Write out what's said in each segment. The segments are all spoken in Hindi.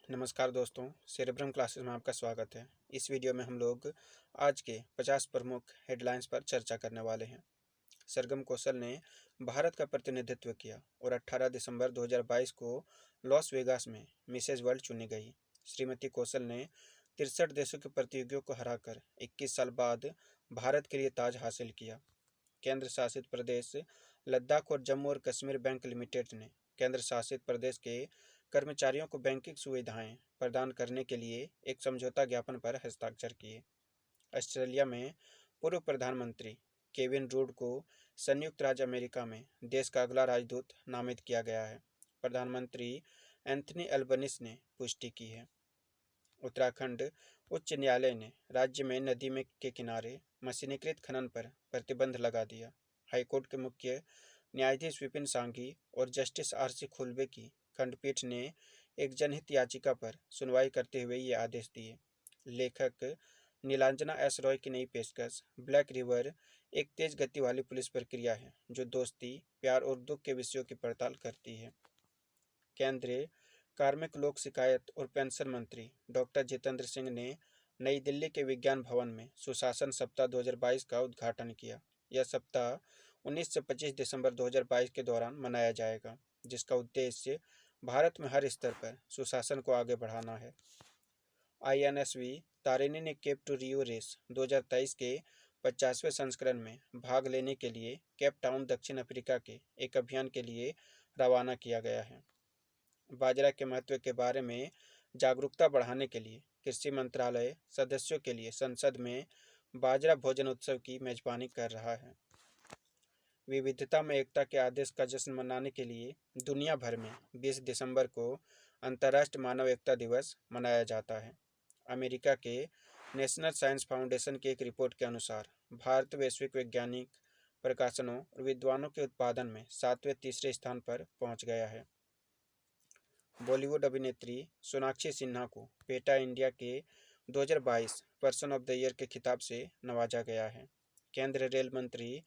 नमस्कार दोस्तों, सेरेब्रम क्लासेस में आपका स्वागत है। इस वीडियो में हम लोग आज के 50 प्रमुख हेडलाइंस पर चर्चा करने वाले हैं। सरगम कौशल ने भारत का प्रतिनिधित्व किया और 18 दिसंबर 2022 को लॉस वेगास में मिसेज वर्ल्ड चुनी गई। श्रीमती कौशल ने 63 देशों के प्रतियोगियों को हराकर 21 साल बाद भारत के लिए ताज हासिल किया। केंद्र शासित प्रदेश लद्दाख और जम्मू और कश्मीर बैंक लिमिटेड ने केंद्र शासित प्रदेश के कर्मचारियों को बैंकिंग सुविधाएं प्रदान करने के लिए एक समझौता ज्ञापन पर हस्ताक्षर किए। ऑस्ट्रेलिया में पूर्व प्रधानमंत्री केविन रूड को संयुक्त राज्य अमेरिका में देश का अगला राजदूत नामित किया गया है। प्रधानमंत्री एंथनी अल्बनीज ने पुष्टि की है। उत्तराखंड उच्च न्यायालय ने राज्य में नदी में के किनारे मशीनीकृत खनन पर प्रतिबंध लगा दिया। हाईकोर्ट के मुख्य न्यायाधीश विपिन सांघी और जस्टिस आर.सी. खुल्बे की खंडपीठ ने एक जनहित याचिका पर सुनवाई करते हुए ये आदेश दिए। लेखक नीलांजना एस रॉय की नई पेशकश ब्लैक रिवर एक तेज गति वाली पुलिस प्रक्रिया है जो दोस्ती, प्यार और दुख के विषयों की पड़ताल करती है। केंद्रीय कार्मिक लोक शिकायत और पेंशन मंत्री डॉक्टर जितेंद्र सिंह ने नई दिल्ली के विज्ञान भवन में सुशासन सप्ताह 2022 का उद्घाटन किया। यह सप्ताह 19 से 25 दिसंबर 2022 के दौरान मनाया जाएगा, जिसका उद्देश्य भारत में हर स्तर पर सुशासन को आगे बढ़ाना है। INSV तारिणी ने केप टू रियो रेस 2023 के 50वें संस्करण में भाग लेने के लिए केप टाउन, दक्षिण अफ्रीका के एक अभियान के लिए रवाना किया गया है। बाजरा के महत्व के बारे में जागरूकता बढ़ाने के लिए कृषि मंत्रालय सदस्यों के लिए संसद में बाजरा भोजन उत्सव की मेजबानी कर रहा है। विविधता में एकता के आदेश का जश्न मनाने के लिए दुनिया भर में 20 दिसंबर को अंतर्राष्ट्रीय मानव एकता दिवस मनाया जाता है। अमेरिका के नेशनल साइंस फाउंडेशन की एक रिपोर्ट के अनुसार भारत वैश्विक वैज्ञानिक प्रकाशनों और विद्वानों के उत्पादन में 7वें तीसरे स्थान पर पहुंच गया है। बॉलीवुड अभिनेत्री सोनाक्षी सिन्हा को पेटा इंडिया के 2022 पर्सन ऑफ द ईयर के खिताब से नवाजा गया है। केंद्रीय रेल मंत्री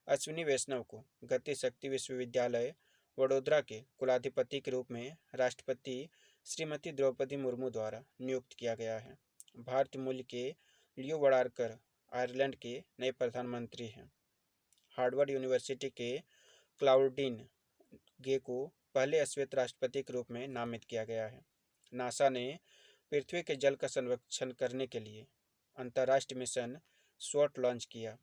अश्विनी वैष्णव को गति शक्ति विश्वविद्यालय वडोदरा के कुलाधिपति के रूप में राष्ट्रपति श्रीमती द्रौपदी मुर्मू द्वारा नियुक्त किया गया है। भारतीय मूल के लियो वडारकर आयरलैंड के नए प्रधानमंत्री हैं। हार्वर्ड यूनिवर्सिटी के क्लाउडीन गे को पहले श्वेत राष्ट्रपति के रूप में नामित किया गया है। नासा ने पृथ्वी के जल का संरक्षण करने के लिए अंतर्राष्ट्रीय मिशन स्वॉट लॉन्च किया।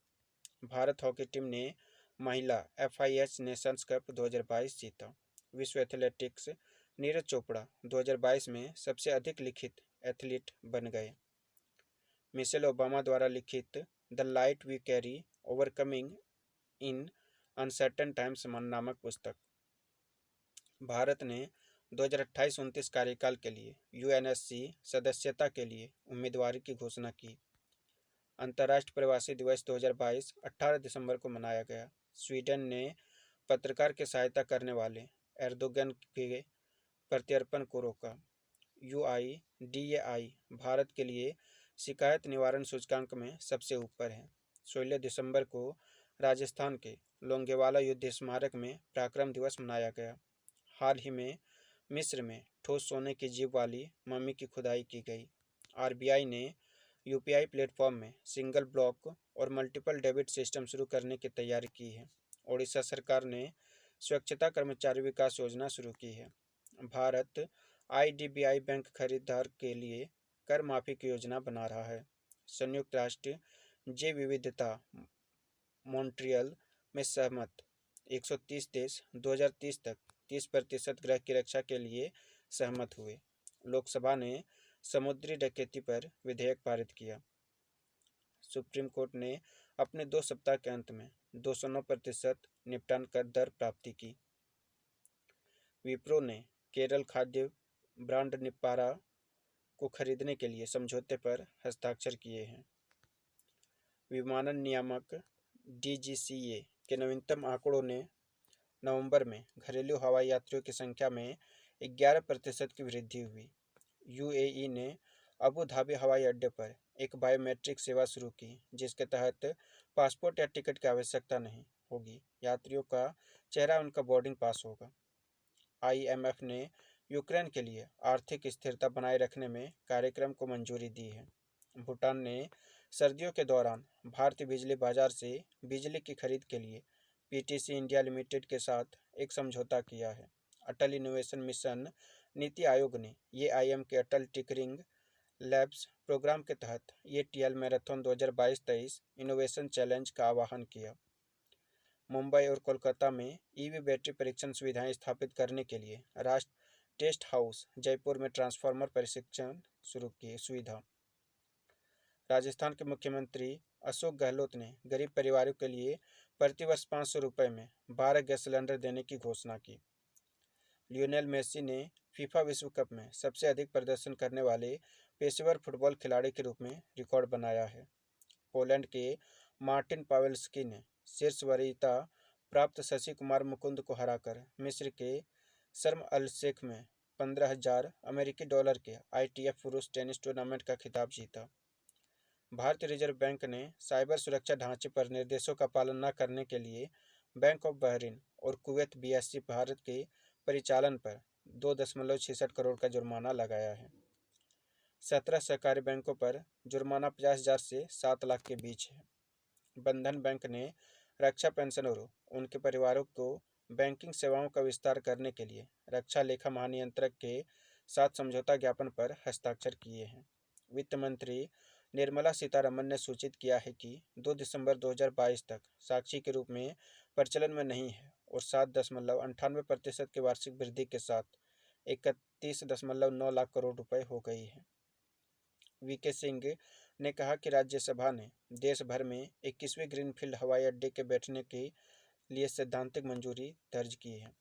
भारत हॉकी टीम ने महिला FIH नेशंस कप 2022 जीता। विश्व एथलेटिक्स नीरज चोपड़ा 2022 में सबसे अधिक लिखित एथलीट बन गए। मिशेल ओबामा द्वारा लिखित the light we carry overcoming in uncertain times नामक पुस्तक भारत ने 2028-29 कार्यकाल के लिए UNSC सदस्यता के लिए उम्मीदवारी की घोषणा की। अंतर्राष्ट्रीय प्रवासी दिवस 2022 18 दिसंबर को मनाया गया। स्वीडन ने पत्रकार की सहायता करने वाले एर्दोगन के प्रत्यर्पण को रोका। UIDAI भारत के लिए शिकायत निवारण सूचकांक में सबसे ऊपर है। 16 दिसंबर को राजस्थान के लोंगेवाला युद्ध स्मारक में पराक्रम दिवस मनाया गया। हाल ही में मिस्र में ठोस सोने की जीभ वाली मम्मी की खुदाई की गई। RBI ने UPI प्लेटफॉर्म में सिंगल ब्लॉक और मल्टीपल डेबिट सिस्टम शुरू करने की तैयारी की है। ओडिशा सरकार ने स्वच्छता कर्मचारी विकास योजना शुरू की है। भारत IDBI बैंक खरीदार के लिए कर माफी की योजना बना रहा है। संयुक्त राष्ट्र जैव विविधता मॉन्ट्रियल में सहमत 130 देश 2030 तक 30% ग्रह की रक्षा के लिए सहमत हुए। लोकसभा ने समुद्री डकैती पर विधेयक पारित किया। सुप्रीम कोर्ट ने अपने 2 सप्ताह के अंत में 209% निपटान कर दर प्राप्ति की। विप्रो ने केरल खाद्य ब्रांड निपारा को खरीदने के लिए समझौते पर हस्ताक्षर किए हैं। विमानन नियामक DGCA के नवीनतम आंकड़ों ने नवंबर में घरेलू हवाई यात्रियों की संख्या में 11% की वृद्धि हुई। UAE ने अबू धाबी हवाई अड्डे पर एक बायोमेट्रिक सेवा शुरू की, जिसके तहत पासपोर्ट या टिकट की आवश्यकता नहीं होगी। यात्रियों का चेहरा उनका बोर्डिंग पास होगा। IMF ने यूक्रेन के लिए आर्थिक स्थिरता बनाए रखने में कार्यक्रम को मंजूरी दी है। भूटान ने सर्दियों के दौरान भारतीय बिजली बाजार से बिजली की खरीद के लिए पीटीसी इंडिया लिमिटेड के साथ एक समझौता किया है। अटल इनोवेशन मिशन नीति आयोग ने एआईएम के अटल टिकरिंग लैब्स प्रोग्राम के तहत ये टीएल मैराथन 2022-23 इनोवेशन चैलेंज का आह्वान किया। मुंबई और कोलकाता में ईवी बैटरी परीक्षण सुविधाएं स्थापित करने के लिए राष्ट्र टेस्ट हाउस जयपुर में ट्रांसफार्मर प्रशिक्षण शुरू की सुविधा। राजस्थान के मुख्यमंत्री अशोक गहलोत ने गरीब परिवारों के लिए प्रतिवर्ष 500 रुपये में 12 गैस सिलेंडर देने की घोषणा की। लियोनेल मेसी ने फीफा विश्व कप में सबसे अधिक प्रदर्शन करने वाले पेशेवर फुटबॉल खिलाड़ी के रूप में रिकॉर्ड बनाया है। पोलैंड के मार्टिन पावेल्स्की ने शीर्ष वरीयता प्राप्त शशि कुमार मुकुंद को हराकर मिस्र के शर्म अल शेख में 15,000 अमेरिकी डॉलर के आईटीएफ पुरुष टेनिस टूर्नामेंट का खिताब जीता। भारतीय रिजर्व बैंक ने साइबर सुरक्षा ढांचे पर निर्देशों का पालन न करने के लिए बैंक ऑफ बहरीन और कुवैत बीएससी भारत के परिचालन पर 2.66 करोड़ का जुर्माना लगाया है। 17 सहकारी बैंकों पर जुर्माना 50,000 से 7 लाख के बीच है। बंधन बैंक ने रक्षा पेंशनरों उनके परिवारों को बैंकिंग सेवाओं का विस्तार करने के लिए रक्षा लेखा महानियंत्रक के साथ समझौता ज्ञापन पर हस्ताक्षर किए हैं। वित्त मंत्री निर्मला सीतारमन ने सूचित किया है कि 2 दिसंबर 2022 तक साक्षी के रूप में प्रचलन में नहीं है और 7.98% की वार्षिक वृद्धि के साथ 31.9 लाख करोड़ रुपए हो गई है। वीके सिंह ने कहा कि राज्यसभा ने देश भर में 21वें ग्रीनफील्ड हवाई अड्डे के बैठने के लिए सैद्धांतिक मंजूरी दर्ज की है।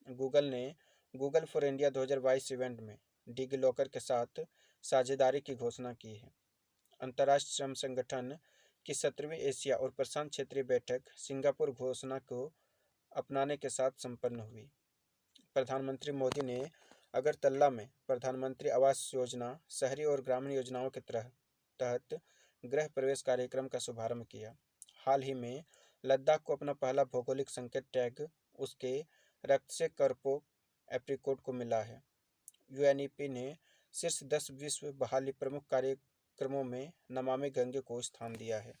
गूगल ने गूगल फॉर इंडिया 2022 इवेंट में डिजिलॉकर के साथ साझेदारी की घोषणा की है। अंतर्राष्ट्रीय श्रम संगठन की 17वीं एशिया और प्रशांत क्षेत्रीय बैठक सिंगापुर घोषणा को अपनाने के साथ संपन्न हुई। प्रधानमंत्री मोदी ने अगरतला में प्रधानमंत्री आवास योजना शहरी और ग्रामीण योजनाओं के तहत गृह प्रवेश कार्यक्रम का शुभारंभ किया। हाल ही में लद्दाख को अपना पहला भौगोलिक संकेत टैग उसके रक्त से करपो एप्रिकॉट को मिला है। यूएनईपी ने शीर्ष 10 विश्व बहाली प्रमुख कार्यक्रमों में नमामि गंगे को स्थान दिया है।